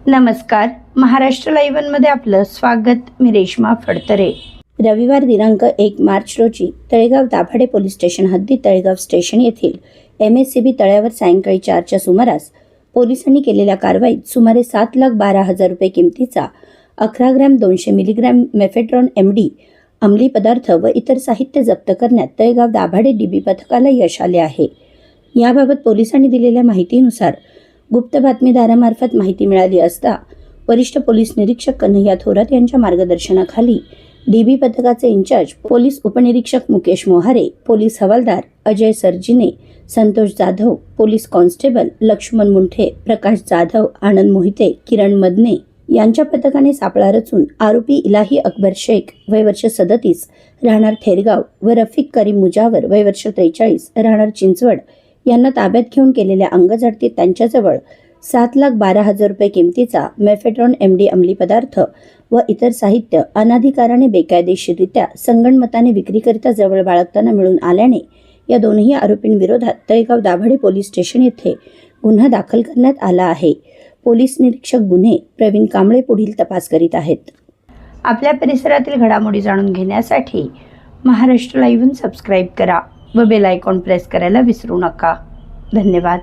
नमस्कार, महाराष्ट्र लाईव्हमध्ये आपलं स्वागत. मी रेश्मा फडतरे. रविवार दिनांक 1 मार्च रोजी तळेगाव दाभाडे पोलीस स्टेशन हद्दीत तळेगाव स्टेशन येथील MSCB तळ्यावर सायंकाळी 4च्या सुमारास पोलिसांनी केलेल्या कारवाईत सुमारे 7,12,000 रुपये किमतीचा 11 ग्रॅम 200 मिलीग्रॅम मेफेड्रॉन MD अंमली पदार्थ व इतर साहित्य जप्त करण्यात तळेगाव दाभाडे DB पथकाला यश आले आहे. याबाबत पोलिसांनी दिलेल्या माहितीनुसार गुप्त बातमीदारामार्फत माहिती मिळाली असता वरिष्ठ पोलीस निरीक्षक कन्हैया थोरात यांच्या मार्गदर्शनाखाली DB पथकाचे इंचार्ज पोलीस उपनिरीक्षक मुकेश मोहारे, पोलीस हवालदार अजय सरजिने, संतोष जाधव, पोलीस कॉन्स्टेबल लक्ष्मण मुंठे, प्रकाश जाधव, आनंद मोहिते, किरण मदने यांच्या पथकाने सापळा रचून आरोपी इलाही अकबर शेख वय वर्ष 37 राहणार थेरगाव व रफिक करीम मुजावर वय वर्ष 43 राहणार चिंचवड यांना ताब्यात घेऊन केलेल्या अंगझडतीत त्यांच्याजवळ 7,12,000 रुपये किमतीचा मेफेड्रॉन MD अंमली पदार्थ व इतर साहित्य अनाधिकाराने बेकायदेशीररित्या संगणमताने विक्रीकरिता जवळ बाळगताना मिळून आल्याने या दोन्ही आरोपींविरोधात तळेगाव दाभाडे पोलीस स्टेशन येथे गुन्हा दाखल करण्यात आला आहे. पोलीस निरीक्षक गुन्हे प्रवीण कांबळे पुढील तपास करीत आहेत. आपल्या परिसरातील घडामोडी जाणून घेण्यासाठी महाराष्ट्र लाईव्ह सबस्क्राईब करा व बेल आयकॉन प्रेस करायला विसरू नका. धन्यवाद.